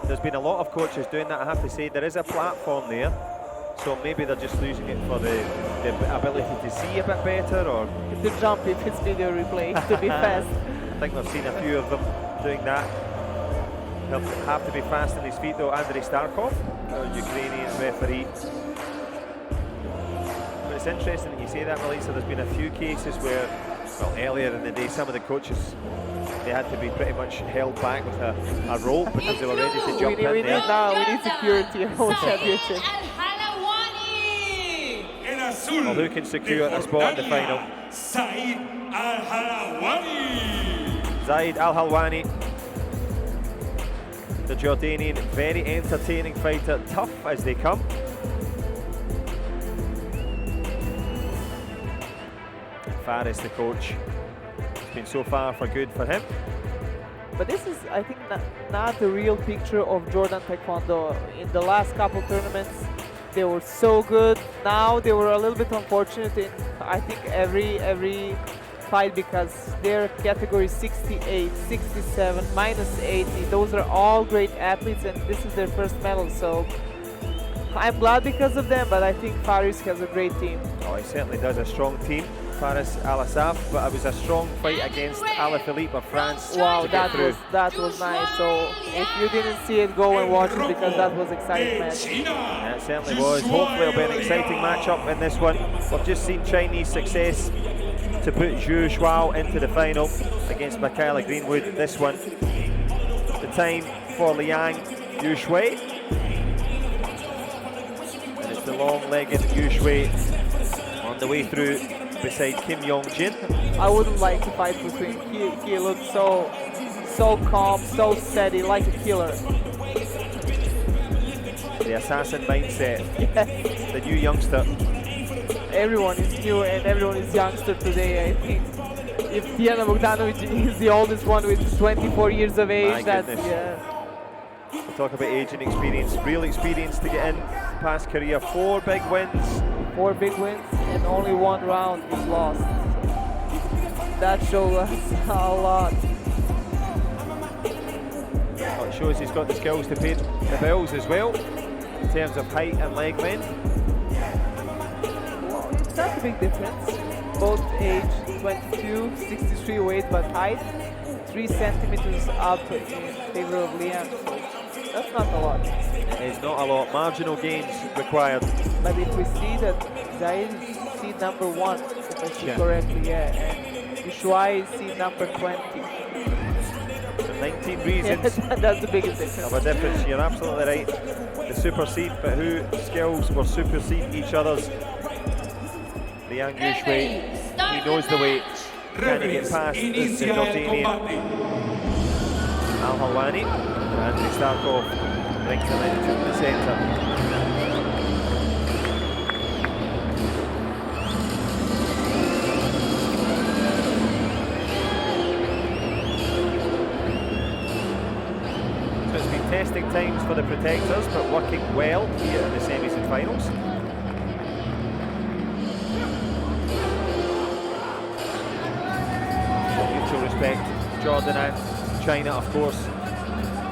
there's been a lot of coaches doing that, I have to say. There is a platform there, so maybe they're just losing it for the ability to see a bit better, or to jump if it's video replay, to be fast. I think we've seen a few of them doing that. He'll have to be fast on his feet though. Andrei Starkov, our Ukrainian referee. But it's interesting that you say that, Melissa. There's been a few cases where, well, earlier in the day, some of the coaches, they had to be pretty much held back with a rope because they were ready to jump in there. We need security in whole championship. Well, who can secure a spot in the final? Zaid ALHALAWANI. Zaid ALHALAWANI, the Jordanian, very entertaining fighter, tough as they come. Faris, the coach, it's been so far for good for him. But this is, I think, not the real picture of Jordan Taekwondo. In the last couple tournaments, they were so good. Now they were a little bit unfortunate in, I think, every fight, because their category 68, 67, -80, those are all great athletes, and this is their first medal. So I'm glad because of them, but I think Faris has a great team. Oh, he certainly does, a strong team. Faris Al-Assaf, but it was a strong fight against Alaphilippe of France. Wow, that was nice. So if you didn't see it, go and watch it, because that was exciting match. Yeah, it certainly was. Hopefully it'll be an exciting matchup in this one. We've just seen Chinese success to put Yushuai into the final against Michaela Greenwood. This one, the time for Liang Yushuai. And it's the long-legged Yushuai on the way through beside Kim Yong-jin. I wouldn't like to fight between. He looks so calm, so steady, like a killer. The assassin mindset. Yes. The new youngster. Everyone is new and everyone is youngster today, I think. If Diana Bogdanovic is the oldest one with 24 years of age, that's, yeah. We'll talk about age and experience. Real experience to get in past career. 4 big wins. 4 big wins and only 1 round is lost. That shows us a lot. Well, it shows he's got the skills to pay the bills as well, in terms of height and leg length. Well, it's not a big difference. Both age 22, 63 weight, but height 3 centimeters up in favor of Liang. So that's not a lot. It's not a lot. Marginal gains required. But if we see that Zaid is seed number 1, if I see correctly, yeah, and Yushuai is seed number 20. So 19 reasons. That's the biggest difference. Of a difference. You're absolutely right. The super seed, but who skills will supersede each other's? Liang Yushuai, he knows the way. Can he get past the Jordanian ALHALAWANI? Andrei Starkov brings him into the centre. So it's been testing times for the protectors, but working well here in the semis and finals. Mutual respect, Jordan and China, of course,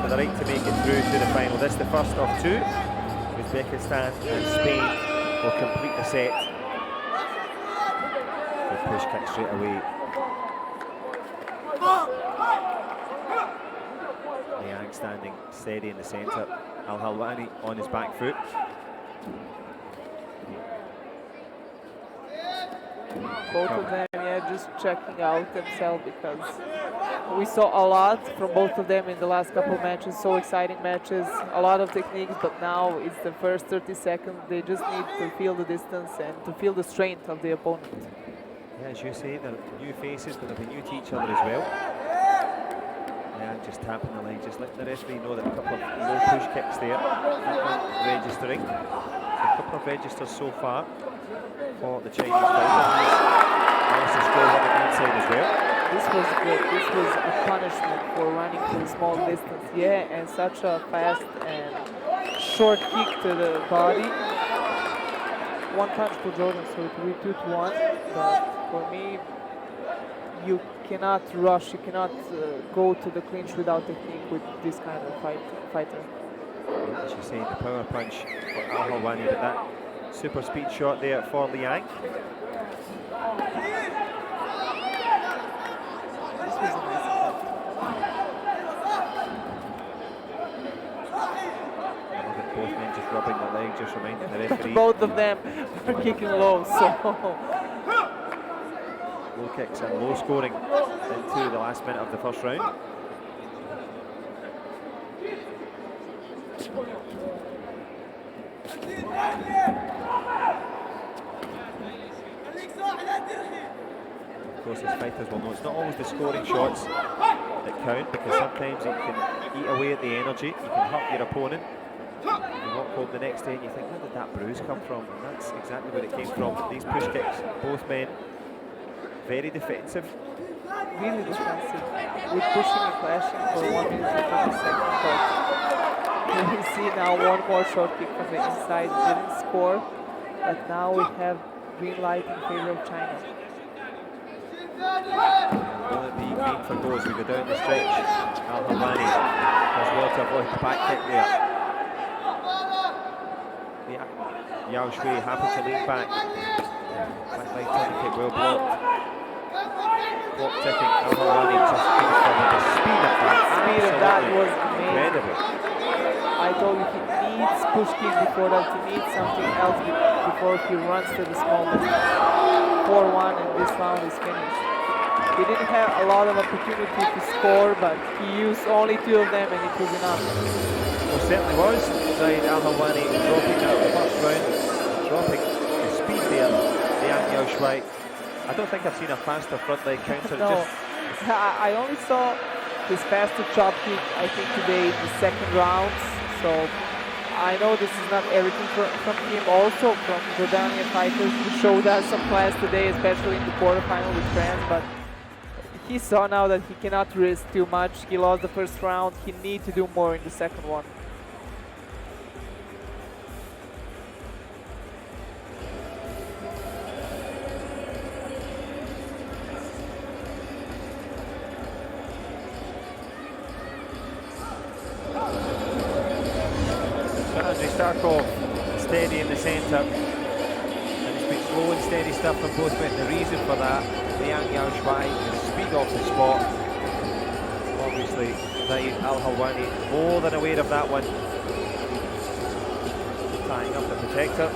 for the right to make it through to the final. This is the first of 2. Uzbekistan and Spain will complete the set. Good push kick straight away. Liang standing steady in the centre. ALHALAWANI on his back foot. Both of them, yeah, just checking out themselves, because we saw a lot from both of them in the last couple of matches, so exciting matches, a lot of techniques, but now it's the first 30 seconds. They just need to feel the distance and to feel the strength of the opponent. Yeah, as you say, they're new faces, but they'll be new to each other as well. Yeah, just tapping the leg, just letting the referee know that a couple of low push kicks there, registering. So a couple of registers so far for the Chinese fighter. Nice to score on the inside as well. This was good. This was a punishment for running to a small distance. Yeah, and such a fast and short kick to the body. 1 punch for Jordan, so it will be 2-1. But for me, you cannot rush, you cannot go to the clinch without technique with this kind of fighter. As you say, the power punch for ALHALAWANI, but that super speed shot there for Liang. This was a nice attempt. I love it, both men just rubbing the leg, just reminding the referee. Both of them are kicking low, so... Low kicks and low scoring into the last minute of the first round. Of course, as fighters will know, it's not always the scoring shots that count, because sometimes you can eat away at the energy, you can hurt your opponent. You walk home the next day and you think, where did that bruise come from? And that's exactly where it came from. These push kicks, both men, very defensive. Really defensive. With pushing and clashing for 1 minute and 30 seconds. But we see now one more short kick from the inside, didn't score. But now we have green light in favor of China. Will it be green for goals? We go down the stretch. ALHALAWANI does well to avoid the back kick there. Yushuai happy to lean back. Back leg turn kick well blocked. Clock ticking. ALHALAWANI just keeps from the speed of that. Speed of that was amazing. Incredible. I told you he needs push kick before that. He needs something else before he runs to the small distance. 4-1 and this round is finished. He didn't have a lot of opportunity to score, but he used only 2 of them and it was enough. Well, certainly was. Zaid ALHALAWANI dropping out of the first round, dropping the speed there. Liang Yushuai. I don't think I've seen a faster front leg counter. No, I only saw his faster chop kick, I think, today in the second round. So I know this is not everything from him. Also from Jordanian fighters who showed us some class today, especially in the quarterfinal with France. But he saw now that he cannot risk too much. He lost the first round. He needs to do more in the second one. As we start off steady in the centre, and it's been slow and steady stuff from both men. The reason for that, Liang Yushuai, the speed off the spot. Obviously, Zaid ALHALAWANI more than aware of that one. Tying up the protector.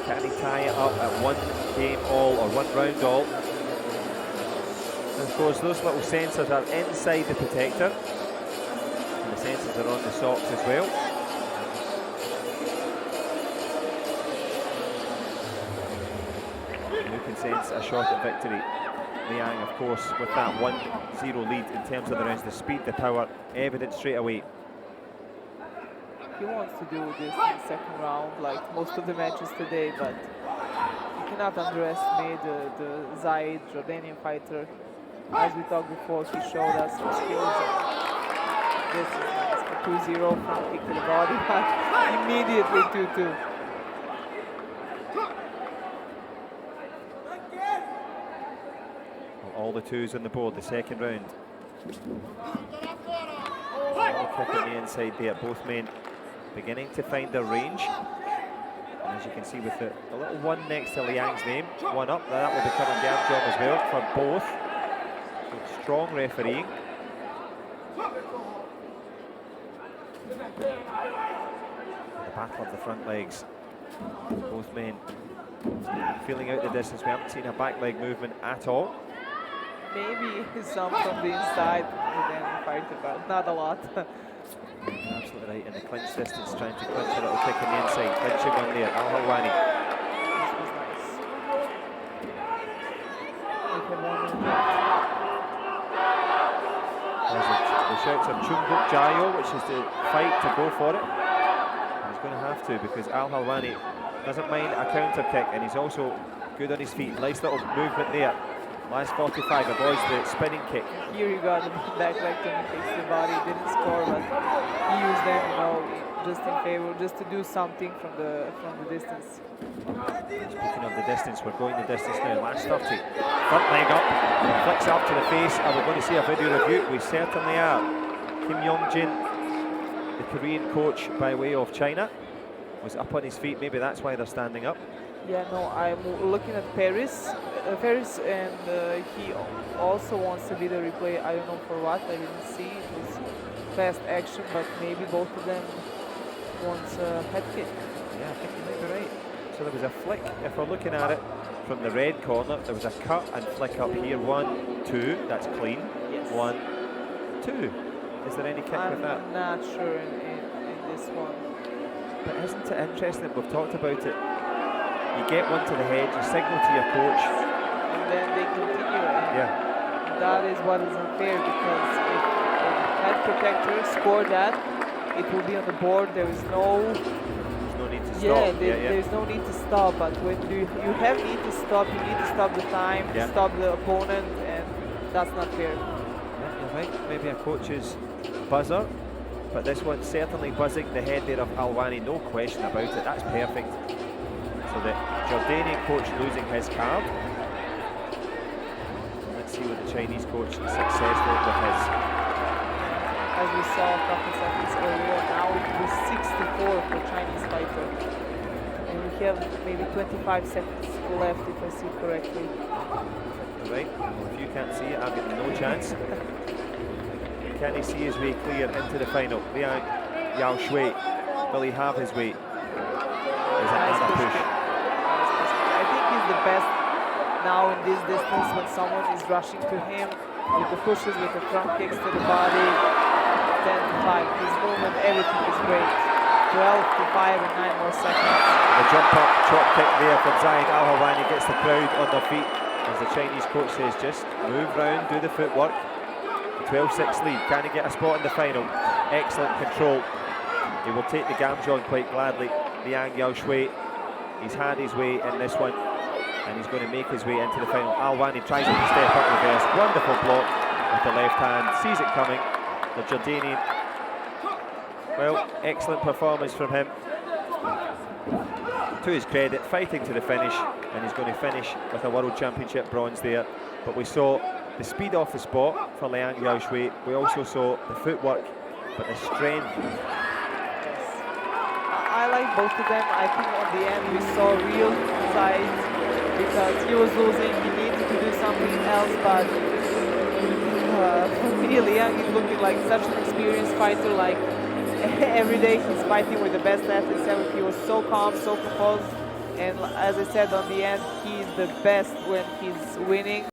Can he tie it up at 1 game all or 1 round all? And of course, those little sensors are inside the protector, and the sensors are on the socks as well. You can sense a shot at victory. Liang, of course, with that 1-0 lead in terms of the rounds, the speed, the power, evident straight away. He wants to do this in the second round, like most of the matches today, but you cannot underestimate the Zaid Jordanian fighter. As we talked before, he showed us some skills. And this is nice. For 2-0, front kick to the body, but immediately 2-2. All the 2s on the board, the second round. Kick on the inside there, both men beginning to find their range. And as you can see with the little 1 next to Liang's name, 1 up, that will become a gap job as well for both. So strong refereeing. The battle of the front legs. Both men feeling out the distance. We haven't seen a back leg movement at all. Maybe some from the inside, and then fighter, but not a lot. Absolutely right, in the clinch distance, trying to clinch a little kick on the inside. Clinching one there, ALHALAWANI. This was nice. We have 1 minute left. The shouts of Chungbuk Jayo, which is the fight to go for it. And he's going to have to, because ALHALAWANI doesn't mind a counter kick, and he's also good on his feet. Nice little movement there. Last 45, avoids the spinning kick. Here you got the back leg turn kicks to the body, didn't score, but he used them, you know, just in favor, just to do something from the distance. Speaking of the distance, we're going the distance now. Last 30. Front leg up, flicks up to the face. Are we going to see a video review? We certainly are. Kim Yong-jin, the Korean coach by way of China, was up on his feet. Maybe that's why they're standing up. Yeah, no, I'm looking at Paris, and he also wants a video replay. I don't know for what, I didn't see. It was fast action, but maybe both of them want a head kick. Yeah, I think you might be right. So there was a flick, if we're looking at it from the red corner, there was a cut and flick up here. 1, 2, that's clean. Yes. 1, 2. Is there any kick with that? I'm not sure in this one. But isn't it interesting? We've talked about it. You get one to the head, you signal to your coach. And then they continue. And that is what is unfair, because if the head protector scored that, it will be on the board. There is no need to stop. There's no need to stop. But when you have need to stop, you need to stop the time, stop the opponent, and that's not fair. Yeah, you're right. Maybe a coach's buzzer, but this one's certainly buzzing the head there of ALHALAWANI, no question about it. That's perfect. So the Jordanian coach losing his card. Let's see what the Chinese coach is successful with his. As we saw a couple seconds earlier, now it was 6-4 for Chinese fighter. And we have maybe 25 seconds left, if I see correctly. Right, well, if you can't see it, I've got no chance. Can he see his way clear into the final? Liang Yushuai, will he have his way? There's another push. I think he's the best now in this distance when someone is rushing to him with the pushes, with the front kicks to the body. 10-5. His movement, everything is great. 12-5 and 9 more seconds. The jump up, chop kick there from Zaid. ALHALAWANI gets the crowd on their feet. As the Chinese coach says, just move round, do the footwork. 12-6 lead. Can he get a spot in the final? Excellent control. He will take the Gamjon quite gladly. Liang Yushuai, he's had his way in this one, and he's going to make his way into the final. ALHALAWANI tries to step up reverse. Wonderful block with the left hand. Sees it coming. The Jordanian, well, excellent performance from him. To his credit, fighting to the finish, and he's going to finish with a World Championship bronze there. But we saw the speed off the spot for Liang Yushuai. We also saw the footwork, but the strength. Yes. I like both of them. I think on the end we saw real Zaid, because he was losing. He needed to do something else, but for me, Liang is looking like such an experienced fighter. Like every day he's fighting with the best athletes ever. He was so calm, so composed, and as I said, on the end, he's the best when he's winning.